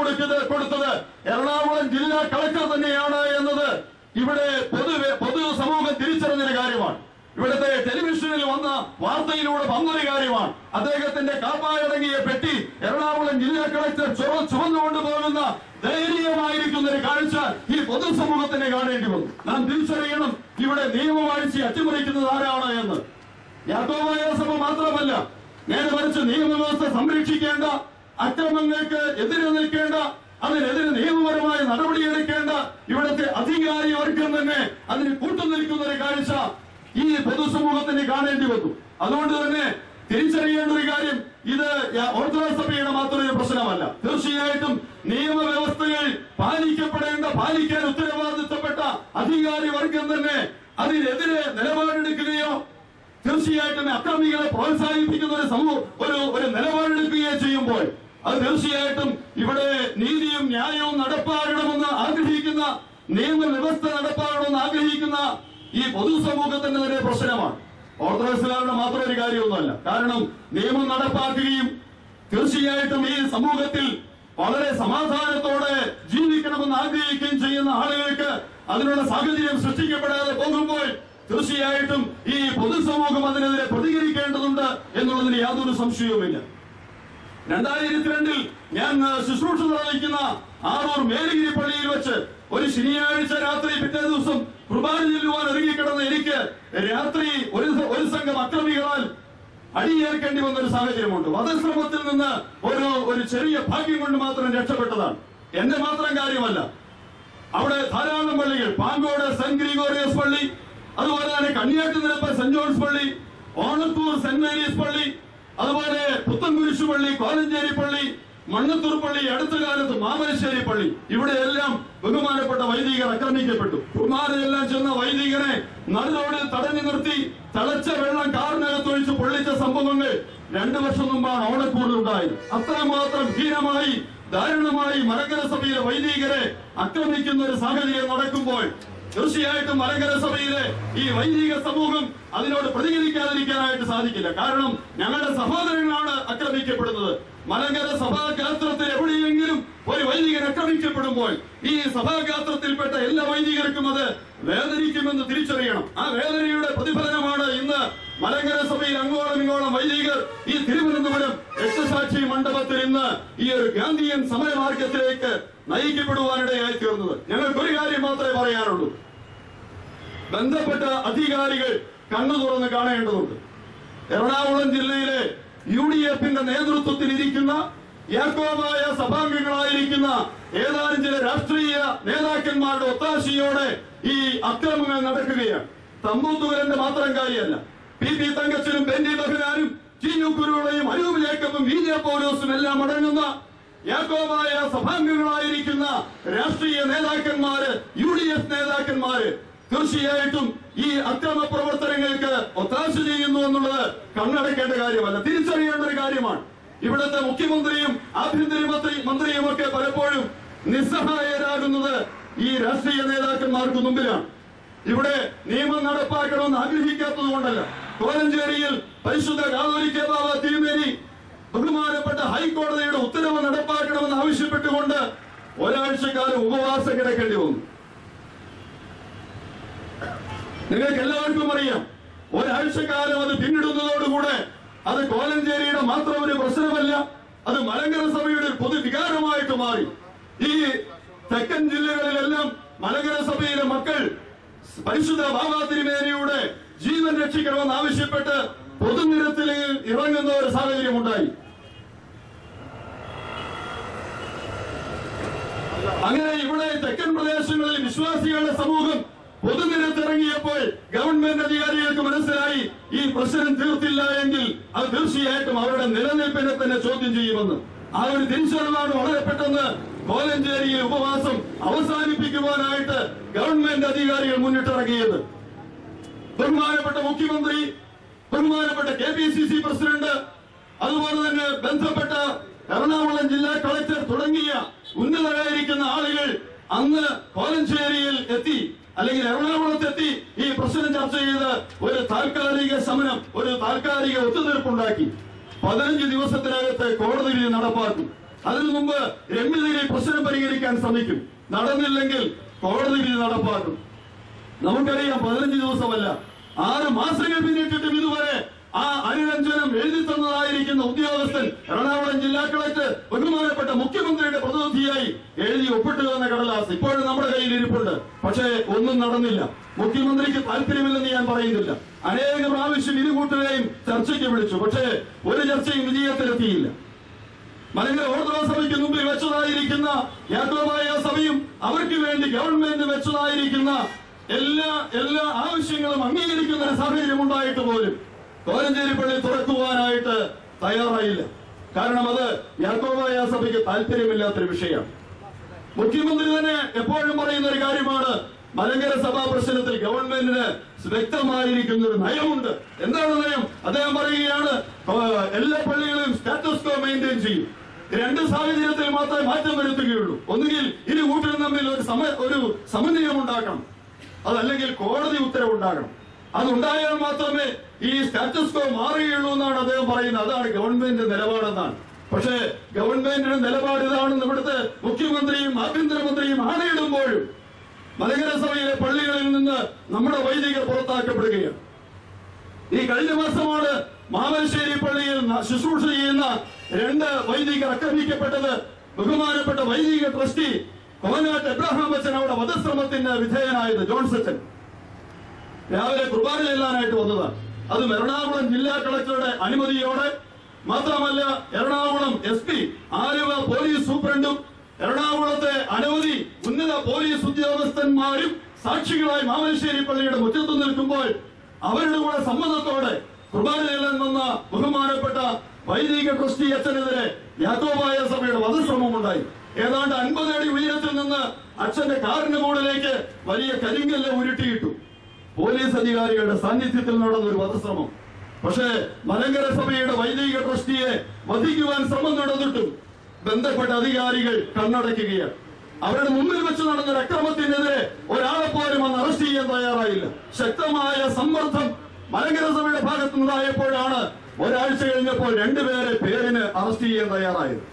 കൊടുത്തത് എറണാകുളം ജില്ലാ കളക്ടർ തന്നെയാണ് എന്നത് ഇവിടെ പൊതു സമൂഹം തിരിച്ചറിഞ്ഞൊരു കാര്യമാണ്. ഇവിടുത്തെ ടെലിവിഷനിൽ വന്ന വാർത്തയിലൂടെ വന്നൊരു കാര്യമാണ്. അദ്ദേഹത്തിന്റെ കാപ്പായടങ്ങിയ പെട്ടി എറണാകുളം ജില്ലാ കളക്ടർ ചുവന്നുകൊണ്ട് പോകുന്ന ദയനീയമായിരിക്കുന്ന ഒരു കാഴ്ച ഈ പൊതുസമൂഹത്തിന് കാണേണ്ടി വന്നു. നാം തിരിച്ചറിയണം ഇവിടെ നിയമവാഴ്ച അട്ടിമറിക്കുന്നത് ആരാണ് എന്ന്. യാക്കോബായ സഭ മാത്രമല്ല, നേരെ മറിച്ച് നിയമവ്യവസ്ഥ സംരക്ഷിക്കേണ്ട, അക്രമങ്ങൾക്ക് എതിരെ നിൽക്കേണ്ട, അതിനെതിരെ നിയമപരമായ നടപടിയെടുക്കേണ്ട ഇവിടുത്തെ അധികാരി വർഗം തന്നെ അതിന് കൂട്ടുനിൽക്കുന്ന ഒരു കാഴ്ച ഈ പൊതുസമൂഹത്തിന് കാണേണ്ടി വന്നു. അതുകൊണ്ട് തന്നെ തിരിച്ചറിയേണ്ട ഒരു കാര്യം, ഇത് ഓർത്തഡോക്സ് സഭയുടെ മാത്രം ഒരു പ്രശ്നമല്ല. തീർച്ചയായിട്ടും നിയമവ്യവസ്ഥകൾ പാലിക്കാൻ ഉത്തരവാദിത്തപ്പെട്ട അധികാരി വർഗം തന്നെ അതിനെതിരെ നിലപാടെടുക്കുകയോ തീർച്ചയായിട്ടും അക്രമികളെ പ്രോത്സാഹിപ്പിക്കുന്ന ഒരു നിലപാടെടുക്കുകയോ ചെയ്യുമ്പോൾ അത് തീർച്ചയായിട്ടും ഇവിടെ നീതിയും ന്യായവും നടപ്പാക്കണമെന്ന് ആഗ്രഹിക്കുന്ന, നിയമവ്യവസ്ഥ നടപ്പാക്കണമെന്ന് ആഗ്രഹിക്കുന്ന ഈ പൊതുസമൂഹത്തിന്റെ തന്നെ പ്രശ്നമാണ്. ഓർത്തഡോക്സുകാരുടെ മാത്രം ഒരു കാര്യമൊന്നുമല്ല. കാരണം നിയമം നടപ്പാക്കുകയും തീർച്ചയായിട്ടും ഈ സമൂഹത്തിൽ വളരെ സമാധാനത്തോടെ ജീവിക്കണമെന്ന് ആഗ്രഹിക്കുകയും ചെയ്യുന്ന ആളുകൾക്ക് അതിനുള്ള സാഹചര്യം സൃഷ്ടിക്കപ്പെടാതെ പോകുമ്പോൾ തീർച്ചയായിട്ടും ഈ പൊതുസമൂഹം അതിനെതിരെ പ്രതികരിക്കേണ്ടതുണ്ട് എന്നുള്ളതിന് യാതൊരു സംശയവുമില്ല. 2002 ഞാൻ ശുശ്രൂഷ നിർവഹിക്കുന്ന ആറൂർ മേലഗിരി പള്ളിയിൽ വെച്ച് ഒരു ശനിയാഴ്ച രാത്രി പിറ്റേ ദിവസം കുർബാന ചെല്ലുവാൻ ഒരുങ്ങിക്കിടന്ന എനിക്ക് രാത്രി ഒരു സംഘം അക്രമികളാൽ അടിയേൽക്കേണ്ടി വന്ന ഒരു സാഹചര്യമുണ്ട്. വധശ്രമത്തിൽ നിന്ന് ഒരു ചെറിയ ഭാഗ്യം കൊണ്ട് മാത്രം രക്ഷപ്പെട്ടതാണ്. എന്റെ മാത്രം കാര്യമല്ല, അവിടെ ധാരാളം പള്ളികൾ, പാങ്കോട് സെന്റ് ഗ്രിഗോറിയസ് പള്ളി, അതുപോലെ തന്നെ കണ്ണിയാട്ടുനിരപ്പ് സെന്റ് ജോൺസ് പള്ളി, ഓണത്തൂർ സെന്റ് മേരീസ് പള്ളി, അതുപോലെ പുത്തൻകുരിശു പള്ളി, കോലഞ്ചേരി പള്ളി, മണ്ണത്തൂർ പള്ളി, അടുത്ത കാലത്ത് മാമലശ്ശേരി പള്ളി, ഇവിടെയെല്ലാം ബഹുമാനപ്പെട്ട വൈദികർ ആക്രമിക്കപ്പെട്ടു. കുമാരെല്ലാം ചെന്ന വൈദികനെ നടുറോഡിൽ തടഞ്ഞു നിർത്തി തിളച്ച വെള്ളം കാറിനകത്തൊഴിച്ച് പൊള്ളിച്ച സംഭവങ്ങൾ 2 വർഷം മുമ്പാണ് ഓണക്കൂറിൽ ഉണ്ടായത്. അത്രമാത്രം ഹീനമായി ദാരുണമായി മലങ്കര സഭയിലെ വൈദികരെ ആക്രമിക്കുന്ന ഒരു സാഹചര്യം നടക്കുമ്പോൾ തീർച്ചയായിട്ടും മലങ്കര സഭയിലെ ഈ വൈദിക സമൂഹം അതിനോട് പ്രതികരിക്കാതിരിക്കാനായിട്ട് സാധിക്കില്ല. കാരണം ഞങ്ങളുടെ സഹോദരങ്ങളാണ് ആക്രമിക്കപ്പെടുന്നത്. മലങ്കര സഭാഗാത്രത്തിൽ എവിടെയെങ്കിലും ഒരു വൈദികൻ ആക്രമിക്കപ്പെടുമ്പോൾ ഈ സഭാഗാത്രത്തിൽപ്പെട്ട എല്ലാ വൈദികർക്കും അത് വേദനിക്കുമെന്ന് തിരിച്ചറിയണം. ആ വേദനയുടെ പ്രതിഫലനമാണ് ഇന്ന് മലങ്കര സഭയിൽ അങ്ങോളം ഇങ്ങോളം വൈദികർ ഈ തിരുവനന്തപുരം രക്തസാക്ഷി മണ്ഡപത്തിൽ ഇന്ന് ഈ ഒരു ഗാന്ധിയൻ സമരമാർഗത്തിലേക്ക് നയിക്കപ്പെടുവാനിടയായി തീർന്നത്. ഞങ്ങൾക്കൊരു കാര്യം മാത്രമേ പറയാനുള്ളൂ, ബന്ധപ്പെട്ട അധികാരികൾ കണ്ണു തുറന്ന് കാണേണ്ടതുണ്ട്. എറണാകുളം ജില്ലയിലെ UDF-ന്റെ നേതൃത്വത്തിൽ ഇരിക്കുന്ന യാക്കോബായ സഭാംഗങ്ങളായിരിക്കുന്ന ഏതാനും ചില രാഷ്ട്രീയ നേതാക്കന്മാരുടെ ഒത്താശയോടെ ഈ അക്രമങ്ങൾ നടക്കുകയാണ്. തമ്പൂത്തുകരന്റെ മാത്രം കാര്യമല്ല, PP തങ്കച്ചനും ബെന്നി ബഹനാനും ചീനു കുരുളയും അനൂപ് ജേക്കബും VJ പൗലോസും എല്ലാം അടങ്ങുന്ന യാക്കോബായ സഭാംഗങ്ങളായിരിക്കുന്ന രാഷ്ട്രീയ നേതാക്കന്മാര്, UDF നേതാക്കന്മാര് തീർച്ചയായിട്ടും ഈ അക്രമ പ്രവർത്തനങ്ങൾക്ക് ഒത്താശ ചെയ്യുന്നു എന്നുള്ളത് കണ്ണടക്കേണ്ട കാര്യമല്ല, തിരിച്ചറിയേണ്ട ഒരു കാര്യമാണ്. ഇവിടുത്തെ മുഖ്യമന്ത്രിയും ആഭ്യന്തര മന്ത്രിയും ഒക്കെ പലപ്പോഴും നിസ്സഹായരാകുന്നത് ഈ രാഷ്ട്രീയ നേതാക്കന്മാർക്ക് മുമ്പിലാണ്. ഇവിടെ നിയമം നടപ്പാക്കണമെന്ന് ആഗ്രഹിക്കാത്തത് കൊണ്ടല്ല. കോലഞ്ചേരിയിൽ പരിശുദ്ധ കാതോലിക്ക ബാവ തിരുമേനി ബഹുമാനപ്പെട്ട ഹൈക്കോടതിയുടെ ഉത്തരവ് നടപ്പാക്കണമെന്ന് ആവശ്യപ്പെട്ടുകൊണ്ട് ഒരാഴ്ചക്കാലം ഉപവാസം കിടക്കേണ്ടി വന്നു. നിങ്ങൾക്ക് എല്ലാവർക്കും അറിയാം, ഒരാഴ്ചക്കാലം അത് പിന്നിടുന്നതോടുകൂടെ അത് കോലഞ്ചേരിയുടെ മാത്രം ഒരു പ്രശ്നമല്ല, അത് മലങ്കര സഭയുടെ ഒരു പൊതുവികാരമായിട്ട് മാറി. ഈ തെക്കൻ ജില്ലകളിലെല്ലാം മലങ്കര സഭയിലെ മക്കൾ പരിശുദ്ധ ബാബാ തിരുമേനിയുടെ ജീവൻ രക്ഷിക്കണമെന്ന് ആവശ്യപ്പെട്ട് പൊതുനിരത്തിൽ ഇറങ്ങുന്ന ഒരു സാഹചര്യം ഉണ്ടായി. അങ്ങനെ ഇവിടെ തെക്കൻ പ്രദേശങ്ങളിൽ വിശ്വാസികളുടെ സമൂഹം പൊതുനിരത്തിറങ്ങിയപ്പോൾ ഗവൺമെന്റ് അധികാരികൾക്ക് മനസ്സിലായി ഈ പ്രശ്നം തീർത്തില്ല എങ്കിൽ അത് തീർച്ചയായിട്ടും അവരുടെ നിലനിൽപ്പിനെ തന്നെ ചോദ്യം ചെയ്യുമെന്ന്. ആ ഒരു തിരിച്ചറിവാണ് വളരെ പെട്ടെന്ന് കോലഞ്ചേരിയിൽ ഉപവാസം അവസാനിപ്പിക്കുവാനായിട്ട് ഗവൺമെന്റ് അധികാരികൾ മുന്നിട്ടിറങ്ങിയത്. ബഹുമാനപ്പെട്ട മുഖ്യമന്ത്രി, ബഹുമാനപ്പെട്ട KPCC പ്രസിഡന്റ്, അതുപോലെ തന്നെ ബന്ധപ്പെട്ട എറണാകുളം ജില്ലാ കളക്ടർ തുടങ്ങിയ ഉന്നതരായിരിക്കുന്ന ആളുകൾ അന്ന് കോലഞ്ചേരിയിൽ എത്തി, അല്ലെങ്കിൽ എറണാകുളത്തെത്തി ഈ പ്രശ്നം ചർച്ച ചെയ്ത് ഒരു താൽക്കാലിക ശമനം, ഒരു താൽക്കാലിക ഒത്തുതീർപ്പുണ്ടാക്കി. 15 ദിവസത്തിനകത്ത് കോടതി വിധി നടപ്പാക്കും. അതിനു മുമ്പ് രമ്യതയിൽ പ്രശ്നം പരിഹരിക്കാൻ ശ്രമിക്കും. നടന്നില്ലെങ്കിൽ കോടതി വിധി നടപ്പാക്കും. നമുക്കറിയാം 15 ദിവസമല്ല, 6 മാസങ്ങൾ പിന്നിട്ടിട്ടും ഇതുവരെ ആ അനുരഞ്ജനം എഴുതി തന്നതായിരിക്കുന്ന ഉദ്യോഗസ്ഥൻ എറണാകുളം ജില്ലാ കളക്ടർ ബഹുമാനപ്പെട്ട മുഖ്യമന്ത്രിയുടെ പ്രതിനിധിയായി എഴുതി ഒപ്പിട്ട് വന്ന കടലാസ് ഇപ്പോഴും നമ്മുടെ കയ്യിൽ ഇരിപ്പുണ്ട്. പക്ഷേ ഒന്നും നടന്നില്ല. മുഖ്യമന്ത്രിക്ക് താല്പര്യമില്ലെന്ന് ഞാൻ പറയുന്നില്ല. അനേക പ്രാവശ്യം ഇരുകൂട്ടരെയും ചർച്ചയ്ക്ക് വിളിച്ചു. പക്ഷേ ഒരു ചർച്ചയും വിജയത്തിലെത്തിയില്ല. മലങ്കര ഓർത്തഡോക്സ് സഭയ്ക്ക് മുമ്പിൽ വെച്ചതായിരിക്കുന്ന യാക്കോബായ സഭയും അവർക്ക് വേണ്ടി ഗവൺമെന്റ് വെച്ചതായിരിക്കുന്ന എല്ലാ ആവശ്യങ്ങളും അംഗീകരിക്കുന്ന ഒരു സാഹചര്യം ഉണ്ടായിട്ട് പോലും കോലഞ്ചേരി പള്ളി തുറക്കുവാനായിട്ട് തയ്യാറായില്ല. കാരണം അത് യാക്കോബായ സഭയ്ക്ക് താല്പര്യമില്ലാത്തൊരു വിഷയമാണ്. മുഖ്യമന്ത്രി തന്നെ എപ്പോഴും പറയുന്ന ഒരു കാര്യമാണ്, മലങ്കര സഭാ പ്രശ്നത്തിൽ ഗവൺമെന്റിന് വ്യക്തമായിരിക്കുന്ന ഒരു നയമുണ്ട്. എന്താണ് നയം? അദ്ദേഹം പറയുകയാണ്, എല്ലാ പള്ളികളും സ്റ്റാറ്റസ് കോ മെയിൻറ്റെയിൻ ചെയ്യും. 2 സാഹചര്യത്തിൽ മാത്രമേ മാറ്റം വരുത്തുകയുള്ളൂ. ഒന്നുകിൽ ഇരു കൂട്ടരും തമ്മിൽ ഒരു സമന്വയം ഉണ്ടാക്കണം, അതല്ലെങ്കിൽ കോടതി ഉത്തരവുണ്ടാകണം. അതുണ്ടായാൽ മാത്രമേ ഈ സ്റ്റാറ്റസ് കോ മാറുകയുള്ളൂ എന്നാണ് അദ്ദേഹം പറയുന്നത്. അതാണ് ഗവൺമെന്റ് നിലപാടെന്നാണ്. പക്ഷേ ഗവൺമെന്റിന്റെ നിലപാട് ഇതാണെന്ന് ഇവിടുത്തെ മുഖ്യമന്ത്രിയും ആഭ്യന്തരമന്ത്രിയും ആണയിടുമ്പോഴും മലങ്കര സഭയിലെ പള്ളികളിൽ നിന്ന് നമ്മുടെ വൈദികർ പുറത്താക്കപ്പെടുകയാണ്. ഈ കഴിഞ്ഞ മാസമാണ് മാമലശ്ശേരി പള്ളിയിൽ ശുശ്രൂഷ ചെയ്യുന്ന 2 വൈദികർ ആക്രമിക്കപ്പെട്ടത്. ബഹുമാനപ്പെട്ട വൈദിക ട്രസ്റ്റി കോനാട്ട് എബ്രഹാം അച്ഛൻ അവിടെ വധശ്രമത്തിന് വിധേയനായത്. ജോൺസച്ചൻ രാവിലെ കുർബാന ചെല്ലാനായിട്ട് വന്നതാണ്. അതും എറണാകുളം ജില്ലാ കളക്ടറുടെ അനുമതിയോടെ. മാത്രമല്ല എറണാകുളം SP, ആലുവ പോലീസ് സൂപ്രണ്ടും എറണാകുളത്തെ അനവധി ഉന്നത പോലീസ് ഉദ്യോഗസ്ഥന്മാരും സാക്ഷികളായി മാമലശ്ശേരി പള്ളിയുടെ മുറ്റത്ത് നിൽക്കുമ്പോൾ അവരുടെ കൂടെ സമ്മതത്തോടെ കുർബാന ചെല്ലാൻ വന്ന ബഹുമാനപ്പെട്ട വൈദിക ട്രസ്റ്റി അച്ഛനെതിരെ യാക്കോബായ സഭയുടെ വധശ്രമം ഉണ്ടായി. ഏതാണ്ട് 50 അടി ഉയരത്തിൽ നിന്ന് അച്ഛന്റെ കാറിന്റെ മുകളിലേക്ക് വലിയ കരിങ്കല്ല് ഉരുട്ടിയിട്ടു. പോലീസ് അധികാരികളുടെ സാന്നിധ്യത്തിൽ നടന്ന ഒരു വധശ്രമം. പക്ഷേ മലങ്കര സഭയുടെ വൈദിക ട്രസ്റ്റിയെ വധിക്കുവാൻ ശ്രമം നടന്നിട്ടും ബന്ധപ്പെട്ട അധികാരികൾ കണ്ണടയ്ക്കുകയാണ്. അവരുടെ മുമ്പിൽ വെച്ച് നടന്ന അക്രമത്തിനെതിരെ ഒരാളെ പോലും അന്ന് അറസ്റ്റ് ചെയ്യാൻ തയ്യാറായില്ല. ശക്തമായ സമ്മർദ്ദം മലങ്കര സഭയുടെ ഭാഗത്തുനിന്നുണ്ടായപ്പോഴാണ് ഒരാഴ്ച കഴിഞ്ഞപ്പോൾ 2 പേരെ പേരിന് അറസ്റ്റ് ചെയ്യാൻ തയ്യാറായത്.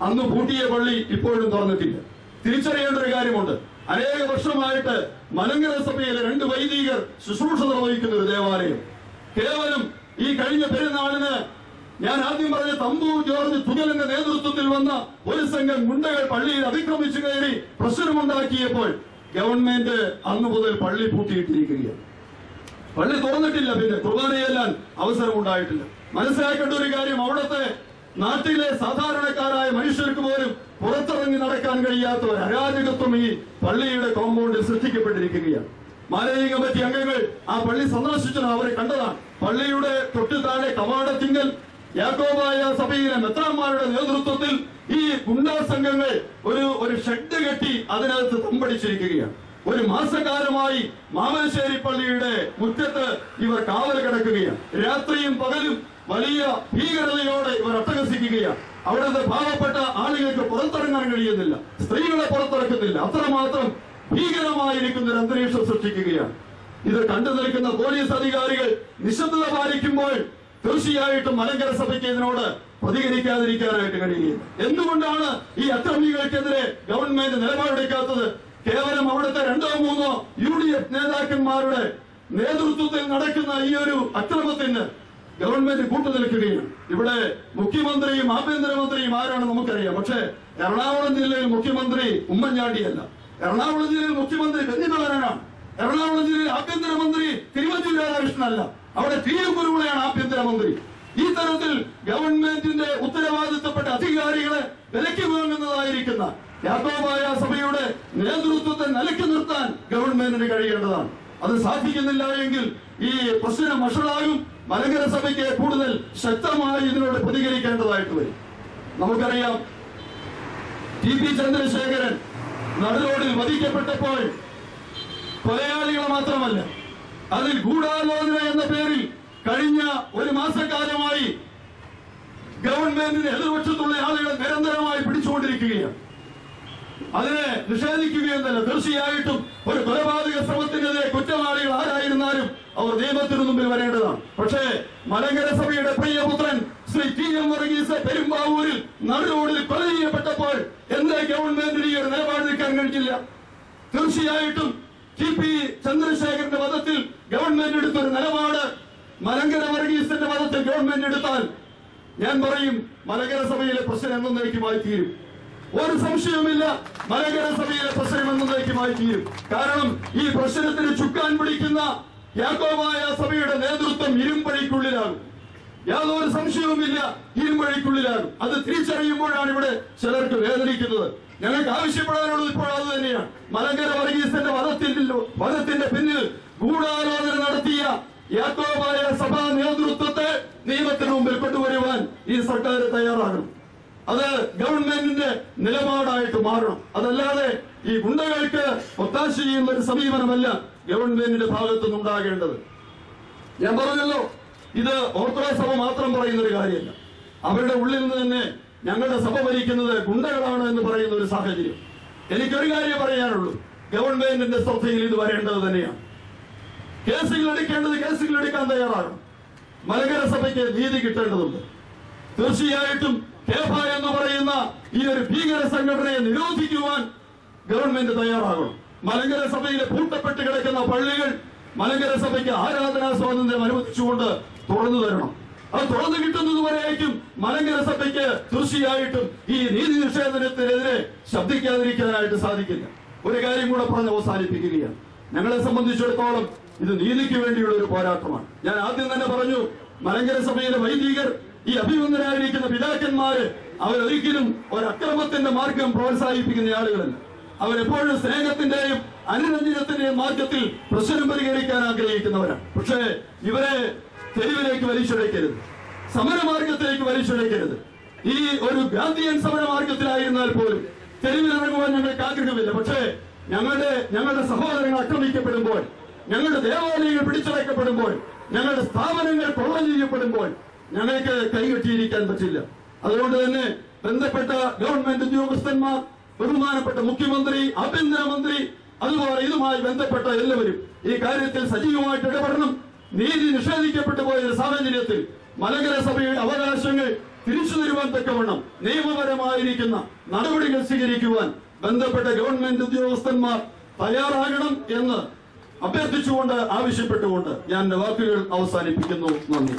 അന്ന് പൂട്ടിയ പള്ളി ഇപ്പോഴും തുറന്നിട്ടില്ല. തിരിച്ചറിയേണ്ട ഒരു കാര്യമുണ്ട്, അനേക വർഷമായിട്ട് മലങ്കര സഭയിലെ 2 വൈദികർ ശുശ്രൂഷ നിർവഹിക്കുന്ന ഒരു ദേവാലയം കേവലം ഈ കഴിഞ്ഞ പെരുന്നാളിന് ഞാൻ ആദ്യം പറഞ്ഞ തമ്പു ജോർജ് തുകലിന്റെ നേതൃത്വത്തിൽ വന്ന ഒരു സംഘം ഗുണ്ടകൾ പള്ളിയിൽ അതിക്രമിച്ചു കയറി പ്രശ്നമുണ്ടാക്കിയപ്പോൾ ഗവൺമെന്റ് അന്നു മുതൽ പള്ളി പൂട്ടിയിട്ടിരിക്കുകയാണ്. പള്ളി തുറന്നിട്ടില്ല. പിന്നെ കുർബാന ചെല്ലാൻ അവസരം ഉണ്ടായിട്ടില്ല. മനസ്സിലാക്കേണ്ട ഒരു കാര്യം, അവിടുത്തെ നാട്ടിലെ സാധാരണക്കാരായ മനുഷ്യർക്ക് പോലും പുറത്തിറങ്ങി നടക്കാൻ കഴിയാത്ത ഒരു അരാജകത്വം ഈ പള്ളിയുടെ കോമ്പൗണ്ടിൽ സൃഷ്ടിക്കപ്പെട്ടിരിക്കുകയാണ്. മാനേജിംഗ് കമ്മിറ്റി അംഗങ്ങൾ ആ പള്ളി സന്ദർശിച്ചത് അവരെ കണ്ടതാണ്. പള്ളിയുടെ തൊട്ടു താഴെ കവാടത്തിങ്കൽ യാക്കോബായ സഭയിലെ മെത്രാന്മാരുടെ നേതൃത്വത്തിൽ ഈ ഗുണ്ടാ സംഘങ്ങൾ ഒരു ഷെഡ് കെട്ടി അതിനകത്ത് തമ്പടിച്ചിരിക്കുകയാണ്. 1 മാസക്കാലമായി മാമലശ്ശേരി പള്ളിയുടെ മുറ്റത്ത് ഇവർ കാവൽ കിടക്കുകയാണ്. രാത്രിയും പകലും വലിയ ഭീകരതയോടെ ഇവർ അട്ടഹസിക്കുകയാണ്. അവിടുത്തെ പാവപ്പെട്ട ആളുകൾക്ക് പുറത്തിറങ്ങാൻ കഴിയുന്നില്ല, സ്ത്രീകളെ പുറത്തിറക്കുന്നില്ല. അത്രമാത്രം ഭീകരമായിരിക്കുന്ന ഒരു അന്തരീക്ഷം സൃഷ്ടിക്കുകയാണ്. ഇത് കണ്ടു നിൽക്കുന്ന പോലീസ് അധികാരികൾ നിശബ്ദത പാലിക്കുമ്പോൾ തീർച്ചയായിട്ടും മലങ്കര സഭയ്ക്ക് ഇതിനോട് പ്രതികരിക്കാതിരിക്കാനായിട്ട് കഴിയുകയില്ല. എന്തുകൊണ്ടാണ് ഈ അക്രമികൾക്കെതിരെ ഗവൺമെന്റ് നിലപാടെടുക്കാത്തത്? കേവലം അവിടുത്തെ 2-3 UDF നേതാക്കന്മാരുടെ നേതൃത്വത്തിൽ നടക്കുന്ന ഈ ഒരു അക്രമത്തിന് ഗവൺമെന്റ് കൂട്ടുനിൽക്കുകയാണ്. ഇവിടെ മുഖ്യമന്ത്രിയും ആഭ്യന്തരമന്ത്രിയും ആരാണ് നമുക്കറിയാം. പക്ഷേ എറണാകുളം ജില്ലയിൽ മുഖ്യമന്ത്രി ഉമ്മൻചാണ്ടിയല്ല. എറണാകുളം ജില്ലയിൽ മുഖ്യമന്ത്രി ബെന്നിബലനാണ്. എറണാകുളം ജില്ലയിൽ ആഭ്യന്തരമന്ത്രി തിരുവഞ്ചൂർ രാധാകൃഷ്ണനല്ല, അവിടെ TM കുരുവിളയാണ് ആഭ്യന്തരമന്ത്രി. ഈ തരത്തിൽ ഗവൺമെന്റിന്റെ ഉത്തരവാദിത്തപ്പെട്ട അധികാരികളെ വിലക്കി വാങ്ങുന്നതായിരിക്കുന്ന യാക്കോബായ സഭയുടെ നേതൃത്വത്തെ നിലയ്ക്ക് നിർത്താൻ ഗവൺമെന്റിന് കഴിയേണ്ടതാണ്. അത് സാധിക്കുന്നില്ല എങ്കിൽ ഈ പ്രശ്നം വഷളാകും. മലങ്കര സഭയ്ക്ക് കൂടുതൽ ശക്തമായി ഇതിനോട് പ്രതികരിക്കേണ്ടതായിട്ട് വരും. നമുക്കറിയാം, ടി.പി. ചന്ദ്രശേഖരൻ നടുറോഡിൽ വധിക്കപ്പെട്ടപ്പോൾ കൊലയാളികൾ മാത്രമല്ല, അതിൽ ഗൂഢാലോചന എന്ന പേരിൽ കഴിഞ്ഞ ഒരു മാസക്കാലമായി ഗവൺമെന്റിന് എതിർപക്ഷത്തുള്ള ആളുകളെ നിരന്തരമായി പിടിച്ചുകൊണ്ടിരിക്കുകയാണ്. അതിനെ നിഷേധിക്കുകയെന്നല്ല, തീർച്ചയായിട്ടും ഒരു കൊലപാതക ശ്രമത്തിനെതിരെ കുറ്റവാളികൾ ആരായിരുന്നാലും അവർ നിയമത്തിന് മുമ്പിൽ വരേണ്ടതാണ്. പക്ഷേ മലങ്കര സഭയുടെ പ്രിയപുത്രൻ ശ്രീ ടി.എം. വർഗീസ് പെരുമ്പാവൂരിൽ നടുറോഡിൽ കൊല ചെയ്യപ്പെട്ടപ്പോൾ എന്തേ ഗവൺമെന്റിന് ഈ ഒരു നിലപാടെടുക്കാൻ കഴിഞ്ഞില്ല? തീർച്ചയായിട്ടും ടി.പി. ചന്ദ്രശേഖരന്റെ വധത്തിൽ ഗവൺമെന്റ് എടുത്തൊരു നിലപാട് മലങ്കര വർഗീസിന്റെ വധത്തിൽ ഗവൺമെന്റ് എടുത്താൽ ഞാൻ പറയും, മലങ്കര സഭയിലെ പ്രശ്നം എന്നേക്കുമായി തീരും. ഒരു സംശയവുമില്ല, മലങ്കര സഭയിലെ പ്രശ്നം എന്നേക്കുമായി തീരും. കാരണം ഈ പ്രശ്നത്തിന് ചുക്കാൻ പിടിക്കുന്ന യാക്കോബായ സഭയുടെ നേതൃത്വം ഇരുമ്പഴിക്കുള്ളിലാകും. യാതൊരു സംശയവുമില്ല, ഇരുമ്പഴിക്കുള്ളിലാകും. അത് തിരിച്ചറിയുമ്പോഴാണ് ഇവിടെ ചിലർക്ക് വേദനിക്കുന്നത്. ഞങ്ങൾക്ക് ആവശ്യപ്പെടാനുള്ളത് ഇപ്പോൾ അത് തന്നെയാണ്. മലങ്കര വർഗീസിന്റെ വധത്തിന്റെ പിന്നിൽ ഗൂഢാലോചന നടത്തിയ യാക്കോബായ സഭാ നേതൃത്വത്തെ നിയമത്തിന് മുമ്പിൽ കൊണ്ടുവരുവാൻ ഈ സർക്കാർ തയ്യാറാകണം. അത് ഗവൺമെന്റിന്റെ നിലപാടായിട്ട് മാറണം. അതല്ലാതെ ഈ ഗുണ്ടകൾക്ക് ഒത്താശ ചെയ്യുന്ന ഒരു സമീപനമല്ല ഗവൺമെന്റിന്റെ ഭാഗത്തുനിന്ന് ഉണ്ടാകേണ്ടത്. ഞാൻ പറഞ്ഞല്ലോ, ഇത് ഓർത്തഡോക്സ് സഭ മാത്രം പറയുന്ന ഒരു കാര്യമല്ല. അവരുടെ ഉള്ളിൽ നിന്ന് തന്നെ ഞങ്ങളുടെ സഭ ഭരിക്കുന്നത് ഗുണ്ടകളാണ് എന്ന് പറയുന്ന ഒരു സാഹചര്യം. എനിക്കൊരു കാര്യം പറയാനുള്ളൂ, ഗവൺമെന്റിന്റെ ശ്രദ്ധയിൽ ഇത് വരേണ്ടത് തന്നെയാണ്. കേസുകൾ എടുക്കേണ്ടത് കേസുകൾ എടുക്കാൻ തയ്യാറാകണം. മലങ്കര സഭയ്ക്ക് നീതി കിട്ടേണ്ടതുണ്ട്. തീർച്ചയായിട്ടും കേഫ എന്ന് പറയുന്ന ഈ ഒരു ഭീകര സംഘടനയെ നിരോധിക്കുവാൻ ഗവൺമെന്റ് തയ്യാറാകണം. മലങ്കര സഭയിലെ പൂട്ടപ്പെട്ട് കിടക്കുന്ന പള്ളികൾ മലങ്കര സഭയ്ക്ക് ആരാധനാ സ്വാതന്ത്ര്യം അനുവദിച്ചുകൊണ്ട് തുറന്നു തരണം. അത് തുറന്നു കിട്ടുന്നതുവരെയായിരിക്കും മലങ്കര സഭയ്ക്ക് തീർച്ചയായിട്ടും ഈ നീതി നിഷേധനത്തിനെതിരെ ശബ്ദിക്കാതിരിക്കാനായിട്ട് സാധിക്കില്ല. ഒരു കാര്യം കൂടെ പറഞ്ഞ് അവസാനിപ്പിക്കുകയാണ്. ഞങ്ങളെ സംബന്ധിച്ചിടത്തോളം ഇത് നീതിക്ക് വേണ്ടിയുള്ള ഒരു പോരാട്ടമാണ്. ഞാൻ ആദ്യം തന്നെ പറഞ്ഞു, മലങ്കര സഭയിലെ വൈദികർ, ഈ അഭിമന്യരായിരിക്കുന്ന പിതാക്കന്മാര് അവരൊരിക്കലും ഒരക്രമത്തിന്റെ മാർഗം പ്രോത്സാഹിപ്പിക്കുന്ന ആളുകളല്ല. അവരെപ്പോഴും സ്നേഹത്തിന്റെയും അനുരഞ്ജനത്തിന്റെയും മാർഗത്തിൽ പ്രശ്നം പരിഹരിക്കാൻ ആഗ്രഹിക്കുന്നവരാണ്. പക്ഷേ ഇവരെ തെരുവിലേക്ക് വലിച്ചൊഴക്കരുത്, സമരമാർഗത്തിലേക്ക് വലിച്ചൊഴക്കരുത്. ഈ ഒരു ഗാന്ധിയൻ സമരമാർഗത്തിലായിരുന്നാൽ പോലും തെരുവിലിറങ്ങുവാൻ ഞങ്ങൾക്ക് ആഗ്രഹമില്ല. പക്ഷേ ഞങ്ങളുടെ സഹോദരങ്ങൾ ആക്രമിക്കപ്പെടുമ്പോൾ, ഞങ്ങളുടെ ദേവാലയങ്ങൾ പിടിച്ചടക്കപ്പെടുമ്പോൾ, ഞങ്ങളുടെ സ്ഥാപനങ്ങൾ കൊള്ള ചെയ്യപ്പെടുമ്പോൾ ഞങ്ങൾക്ക് കൈകെട്ടിയിരിക്കാൻ പറ്റില്ല. അതുകൊണ്ട് തന്നെ ബന്ധപ്പെട്ട ഗവൺമെന്റ് ഉദ്യോഗസ്ഥന്മാർ, ബഹുമാനപ്പെട്ട മുഖ്യമന്ത്രി, ആഭ്യന്തരമന്ത്രി, അതുപോലെ ഇതുമായി ബന്ധപ്പെട്ട എല്ലാവരും ഈ കാര്യത്തിൽ സജീവമായിട്ട് ഇടപെടണം. നീതി നിഷേധിക്കപ്പെട്ടു പോയ ഒരു സാഹചര്യത്തിൽ മലങ്കര സഭയുടെ അവകാശങ്ങൾ തിരിച്ചു തരുവാൻ തക്കവണ്ണം നിയമപരമായിരിക്കുന്ന നടപടികൾ സ്വീകരിക്കുവാൻ ബന്ധപ്പെട്ട ഗവൺമെന്റ് ഉദ്യോഗസ്ഥന്മാർ തയ്യാറാകണം എന്ന് അഭ്യർത്ഥിച്ചുകൊണ്ട്, ആവശ്യപ്പെട്ടുകൊണ്ട് ഞാൻ വാക്കുകൾ അവസാനിപ്പിക്കുന്നു. നന്ദി.